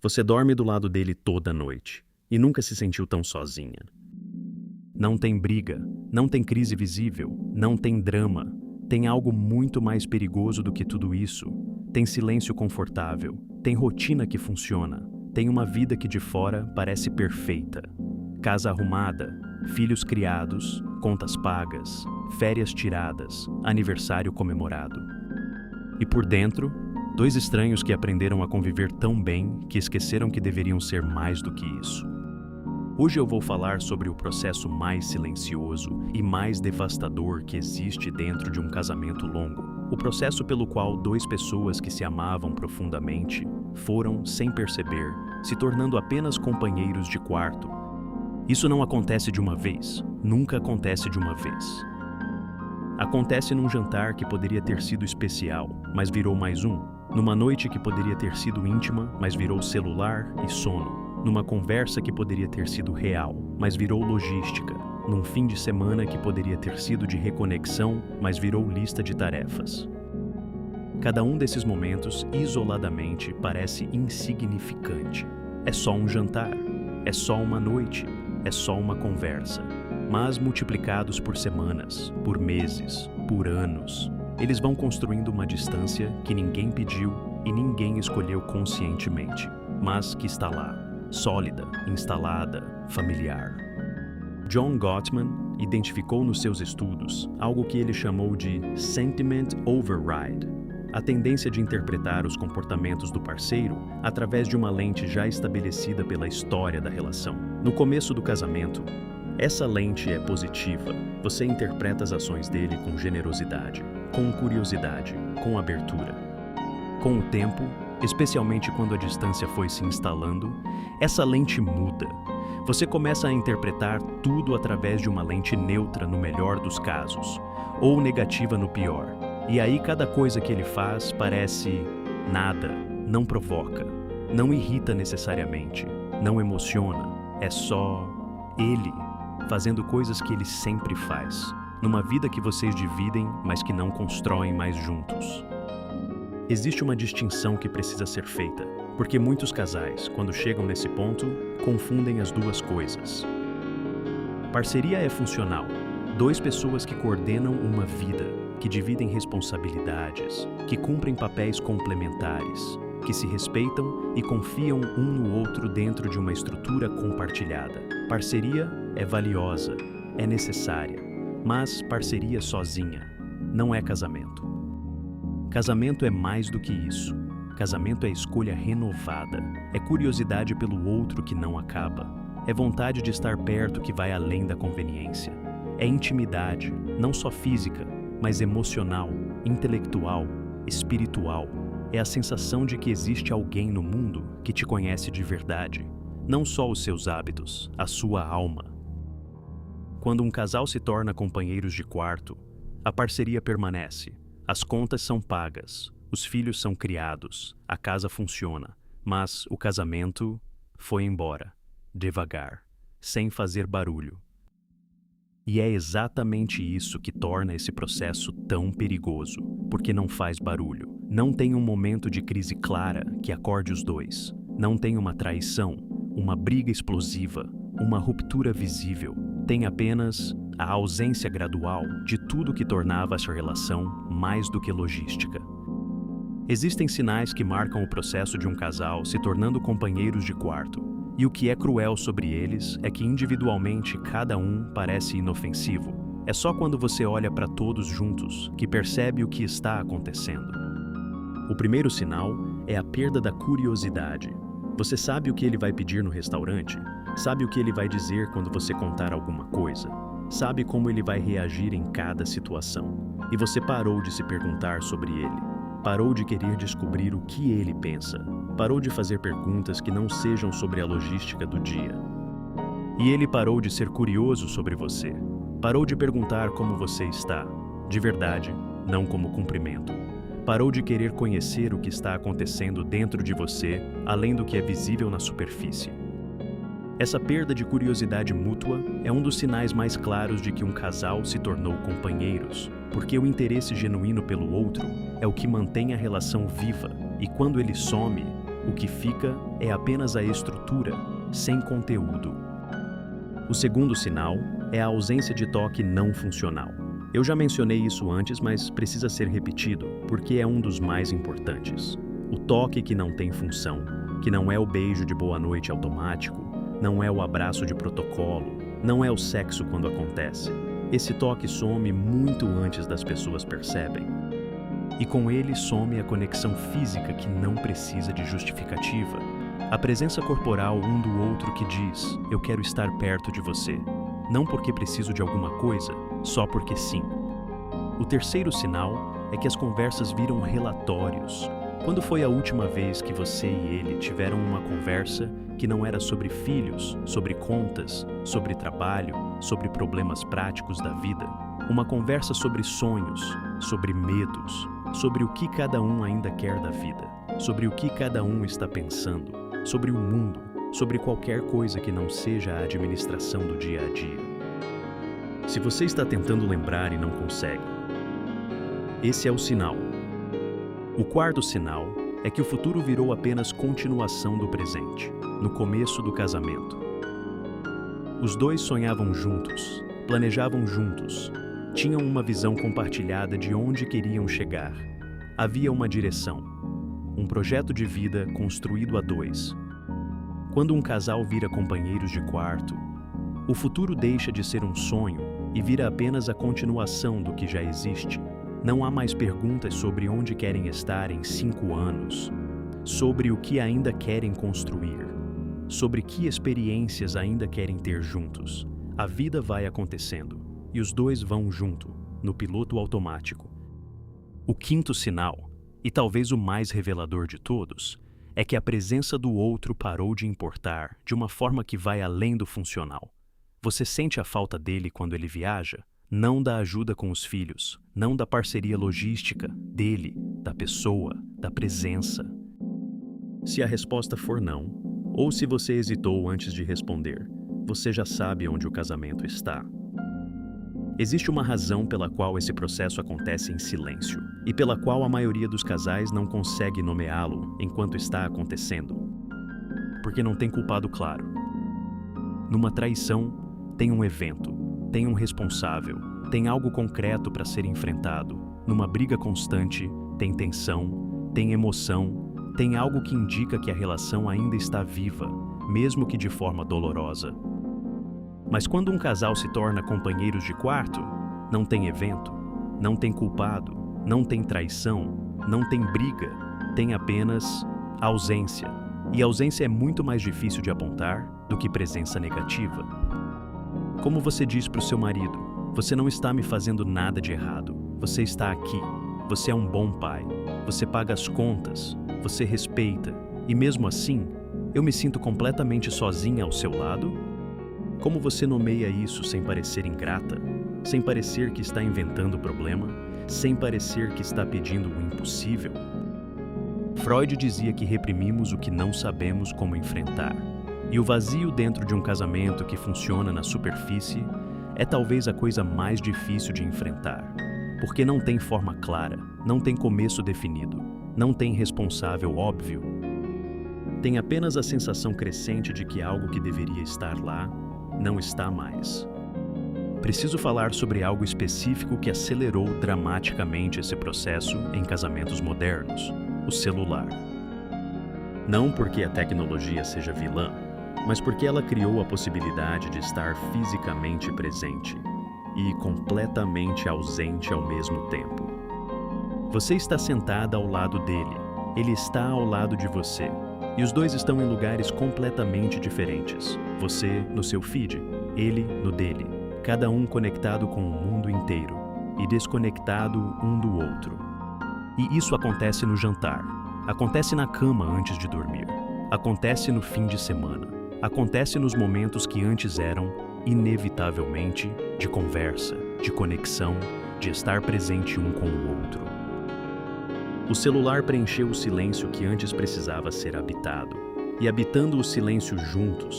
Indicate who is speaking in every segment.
Speaker 1: Você dorme do lado dele toda noite e nunca se sentiu tão sozinha. Não tem briga, não tem crise visível, não tem drama. Tem algo muito mais perigoso do que tudo isso. Tem silêncio confortável, tem rotina que funciona, tem uma vida que de fora parece perfeita. Casa arrumada, filhos criados, contas pagas, férias tiradas, aniversário comemorado. E por dentro, dois estranhos que aprenderam a conviver tão bem que esqueceram que deveriam ser mais do que isso. Hoje eu vou falar sobre o processo mais silencioso e mais devastador que existe dentro de um casamento longo. O processo pelo qual duas pessoas que se amavam profundamente foram, sem perceber, se tornando apenas companheiros de quarto. Isso não acontece de uma vez, nunca acontece de uma vez. Acontece num jantar que poderia ter sido especial, mas virou mais um. Numa noite que poderia ter sido íntima, mas virou celular e sono. Numa conversa que poderia ter sido real, mas virou logística. Num fim de semana que poderia ter sido de reconexão, mas virou lista de tarefas. Cada um desses momentos, isoladamente, parece insignificante. É só um jantar, é só uma noite, é só uma conversa. Mas multiplicados por semanas, por meses, por anos, eles vão construindo uma distância que ninguém pediu e ninguém escolheu conscientemente, mas que está lá. Sólida, instalada, familiar. John Gottman identificou nos seus estudos algo que ele chamou de sentiment override, a tendência de interpretar os comportamentos do parceiro através de uma lente já estabelecida pela história da relação. No começo do casamento, essa lente é positiva. Você interpreta as ações dele com generosidade, com curiosidade, com abertura. Com o tempo, especialmente quando a distância foi se instalando, essa lente muda. Você começa a interpretar tudo através de uma lente neutra no melhor dos casos, ou negativa no pior. E aí cada coisa que ele faz parece nada, não provoca, não irrita necessariamente, não emociona. É só ele fazendo coisas que ele sempre faz, numa vida que vocês dividem, mas que não constroem mais juntos. Existe uma distinção que precisa ser feita, porque muitos casais, quando chegam nesse ponto, confundem as duas coisas. Parceria é funcional, duas pessoas que coordenam uma vida, que dividem responsabilidades, que cumprem papéis complementares, que se respeitam e confiam um no outro dentro de uma estrutura compartilhada. Parceria é valiosa, é necessária, mas parceria sozinha não é casamento. Casamento é mais do que isso. Casamento é escolha renovada. É curiosidade pelo outro que não acaba. É vontade de estar perto que vai além da conveniência. É intimidade, não só física, mas emocional, intelectual, espiritual. É a sensação de que existe alguém no mundo que te conhece de verdade. Não só os seus hábitos, a sua alma. Quando um casal se torna companheiros de quarto, a parceria permanece. As contas são pagas, os filhos são criados, a casa funciona, mas o casamento foi embora, devagar, sem fazer barulho. E é exatamente isso que torna esse processo tão perigoso, porque não faz barulho. Não tem um momento de crise clara que acorde os dois. Não tem uma traição, uma briga explosiva, uma ruptura visível. Tem apenas a ausência gradual de tudo que tornava essa relação mais do que logística. Existem sinais que marcam o processo de um casal se tornando companheiros de quarto, e o que é cruel sobre eles é que individualmente cada um parece inofensivo. É só quando você olha para todos juntos que percebe o que está acontecendo. O primeiro sinal é a perda da curiosidade. Você sabe o que ele vai pedir no restaurante? Sabe o que ele vai dizer quando você contar alguma coisa? Sabe como ele vai reagir em cada situação. E você parou de se perguntar sobre ele. Parou de querer descobrir o que ele pensa. Parou de fazer perguntas que não sejam sobre a logística do dia. E ele parou de ser curioso sobre você. Parou de perguntar como você está, de verdade, não como cumprimento. Parou de querer conhecer o que está acontecendo dentro de você, além do que é visível na superfície. Essa perda de curiosidade mútua é um dos sinais mais claros de que um casal se tornou companheiros, porque o interesse genuíno pelo outro é o que mantém a relação viva, e quando ele some, O que fica é apenas a estrutura, sem conteúdo. O segundo sinal é a ausência de toque não funcional. Eu já mencionei isso antes, mas precisa ser repetido, porque é um dos mais importantes. O toque que não tem função, que não é o beijo de boa noite automático, não é o abraço de protocolo, não é o sexo quando acontece. Esse toque some muito antes das pessoas percebem. E com ele some a conexão física que não precisa de justificativa. A presença corporal um do outro que diz, eu quero estar perto de você. Não porque preciso de alguma coisa, só porque sim. O terceiro sinal é que as conversas viram relatórios. Quando foi a última vez que você e ele tiveram uma conversa que não era sobre filhos, sobre contas, sobre trabalho, sobre problemas práticos da vida? Uma conversa sobre sonhos, sobre medos, sobre o que cada um ainda quer da vida, sobre o que cada um está pensando, sobre o mundo, sobre qualquer coisa que não seja a administração do dia a dia. Se você está tentando lembrar e não consegue, esse é o sinal. O quarto sinal é que o futuro virou apenas continuação do presente, no começo do casamento. Os dois sonhavam juntos, planejavam juntos, tinham uma visão compartilhada de onde queriam chegar. Havia uma direção, um projeto de vida construído a dois. Quando um casal vira companheiros de quarto, o futuro deixa de ser um sonho e vira apenas a continuação do que já existe. Não há mais perguntas sobre onde querem estar em 5 anos, sobre o que ainda querem construir, sobre que experiências ainda querem ter juntos. A vida vai acontecendo e os dois vão junto, no piloto automático. O quinto sinal, e talvez o mais revelador de todos, é que a presença do outro parou de importar de uma forma que vai além do funcional. Você sente a falta dele quando ele viaja? Não da ajuda com os filhos, não da parceria logística, dele, da pessoa, da presença. Se a resposta for não, ou se você hesitou antes de responder, você já sabe onde o casamento está. Existe uma razão pela qual esse processo acontece em silêncio, e pela qual a maioria dos casais não consegue nomeá-lo enquanto está acontecendo. Porque não tem culpado claro. Numa traição, tem um evento, tem um responsável, tem algo concreto para ser enfrentado. Numa briga constante, tem tensão, tem emoção, tem algo que indica que a relação ainda está viva, mesmo que de forma dolorosa. Mas quando um casal se torna companheiros de quarto, não tem evento, não tem culpado, não tem traição, não tem briga, tem apenas ausência. E ausência é muito mais difícil de apontar do que presença negativa. Como você diz para o seu marido, você não está me fazendo nada de errado, você está aqui, você é um bom pai, você paga as contas, você respeita, e mesmo assim, eu me sinto completamente sozinha ao seu lado? Como você nomeia isso sem parecer ingrata, sem parecer que está inventando o problema, sem parecer que está pedindo o impossível? Freud dizia que reprimimos o que não sabemos como enfrentar. E o vazio dentro de um casamento que funciona na superfície é talvez a coisa mais difícil de enfrentar, porque não tem forma clara, não tem começo definido, não tem responsável óbvio. Tem apenas a sensação crescente de que algo que deveria estar lá não está mais. Preciso falar sobre algo específico que acelerou dramaticamente esse processo em casamentos modernos: o celular. Não porque a tecnologia seja vilã, mas porque ela criou a possibilidade de estar fisicamente presente e completamente ausente ao mesmo tempo. Você está sentada ao lado dele, ele está ao lado de você, e os dois estão em lugares completamente diferentes. Você no seu feed, ele no dele, cada um conectado com o mundo inteiro e desconectado um do outro. E isso acontece no jantar, acontece na cama antes de dormir, acontece no fim de semana, acontece nos momentos que antes eram, inevitavelmente, de conversa, de conexão, de estar presente um com o outro. O celular preencheu o silêncio que antes precisava ser habitado, e habitando o silêncio juntos,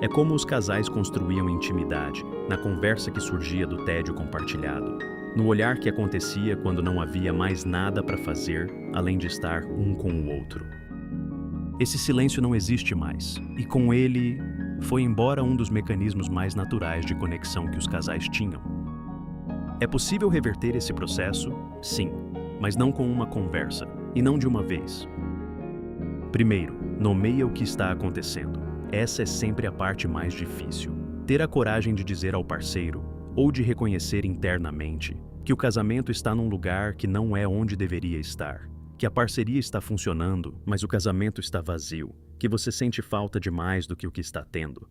Speaker 1: é como os casais construíam intimidade, na conversa que surgia do tédio compartilhado, no olhar que acontecia quando não havia mais nada para fazer, além de estar um com o outro. Esse silêncio não existe mais, e com ele foi embora um dos mecanismos mais naturais de conexão que os casais tinham. É possível reverter esse processo? Sim, mas não com uma conversa, e não de uma vez. Primeiro, nomeia o que está acontecendo. Essa é sempre a parte mais difícil. Ter a coragem de dizer ao parceiro, ou de reconhecer internamente, que o casamento está num lugar que não é onde deveria estar, que a parceria está funcionando, mas o casamento está vazio, que você sente falta de mais do que o que está tendo.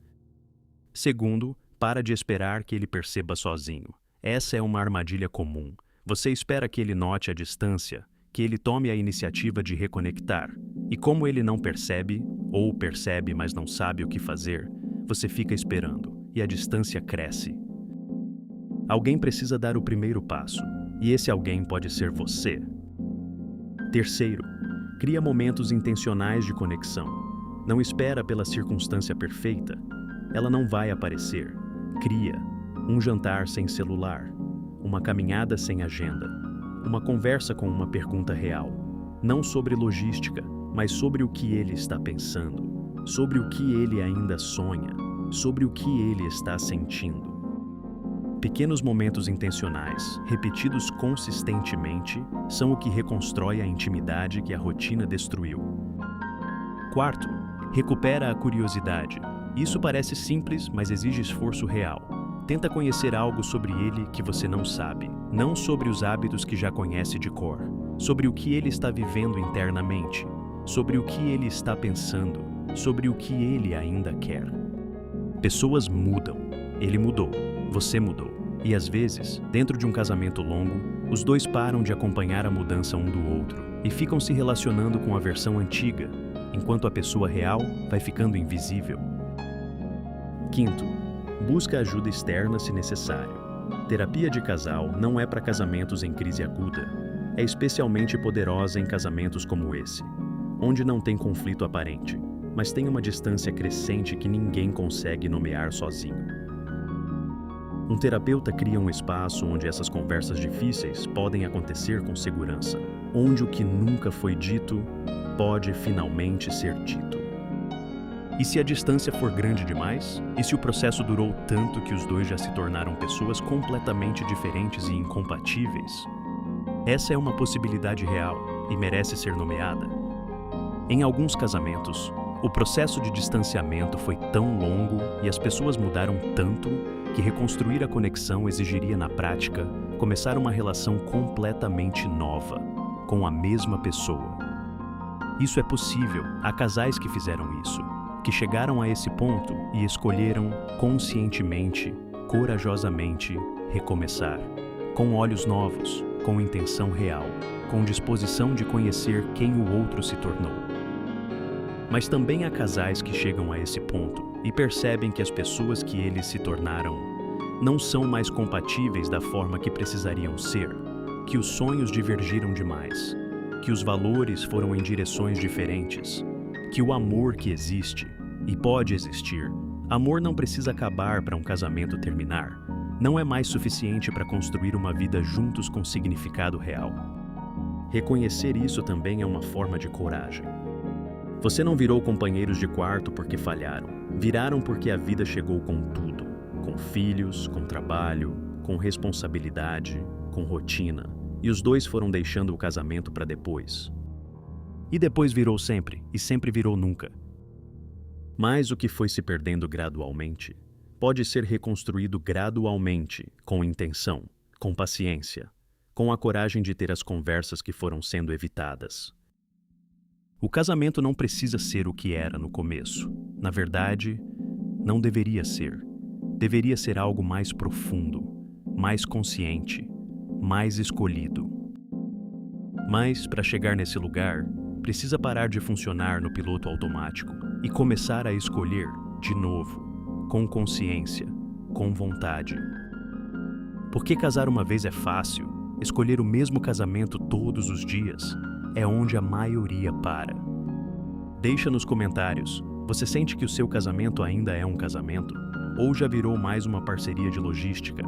Speaker 1: Segundo, para de esperar que ele perceba sozinho. Essa é uma armadilha comum. Você espera que ele note a distância, que ele tome a iniciativa de reconectar. E como ele não percebe, ou percebe, mas não sabe o que fazer, você fica esperando, e a distância cresce. Alguém precisa dar o primeiro passo, e esse alguém pode ser você. Terceiro, cria momentos intencionais de conexão. Não espera pela circunstância perfeita. Ela não vai aparecer. Cria um jantar sem celular, uma caminhada sem agenda, uma conversa com uma pergunta real, não sobre logística, mas sobre o que ele está pensando, sobre o que ele ainda sonha, sobre o que ele está sentindo. Pequenos momentos intencionais, repetidos consistentemente, são o que reconstrói a intimidade que a rotina destruiu. Quarto, recupera a curiosidade. Isso parece simples, mas exige esforço real. Tenta conhecer algo sobre ele que você não sabe, não sobre os hábitos que já conhece de cor, sobre o que ele está vivendo internamente, sobre o que ele está pensando, sobre o que ele ainda quer. Pessoas mudam. Ele mudou. Você mudou. E às vezes, dentro de um casamento longo, os dois param de acompanhar a mudança um do outro e ficam se relacionando com a versão antiga, enquanto a pessoa real vai ficando invisível. Quinto, busca ajuda externa se necessário. Terapia de casal não é para casamentos em crise aguda. É especialmente poderosa em casamentos como esse, onde não tem conflito aparente, mas tem uma distância crescente que ninguém consegue nomear sozinho. Um terapeuta cria um espaço onde essas conversas difíceis podem acontecer com segurança, onde o que nunca foi dito pode finalmente ser dito. E se a distância for grande demais? E se o processo durou tanto que os dois já se tornaram pessoas completamente diferentes e incompatíveis? Essa é uma possibilidade real e merece ser nomeada. Em alguns casamentos, o processo de distanciamento foi tão longo e as pessoas mudaram tanto que reconstruir a conexão exigiria, na prática, começar uma relação completamente nova, com a mesma pessoa. Isso é possível. Há casais que fizeram isso, que chegaram a esse ponto e escolheram conscientemente, corajosamente, recomeçar, com olhos novos, com intenção real, com disposição de conhecer quem o outro se tornou. Mas também há casais que chegam a esse ponto e percebem que as pessoas que eles se tornaram não são mais compatíveis da forma que precisariam ser, que os sonhos divergiram demais, que os valores foram em direções diferentes, que o amor que existe, e pode existir, amor não precisa acabar para um casamento terminar, não é mais suficiente para construir uma vida juntos com significado real. Reconhecer isso também é uma forma de coragem. Você não virou companheiros de quarto porque falharam. Viraram porque a vida chegou com tudo. Com filhos, com trabalho, com responsabilidade, com rotina. E os dois foram deixando o casamento para depois. E depois virou sempre, e sempre virou nunca. Mas o que foi se perdendo gradualmente pode ser reconstruído gradualmente, com intenção, com paciência, com a coragem de ter as conversas que foram sendo evitadas. O casamento não precisa ser o que era no começo. Na verdade, não deveria ser. Deveria ser algo mais profundo, mais consciente, mais escolhido. Mas, para chegar nesse lugar, precisa parar de funcionar no piloto automático e começar a escolher, de novo, com consciência, com vontade. Porque casar uma vez é fácil, escolher o mesmo casamento todos os dias é onde a maioria para. Deixa nos comentários, você sente que o seu casamento ainda é um casamento? Ou já virou mais uma parceria de logística?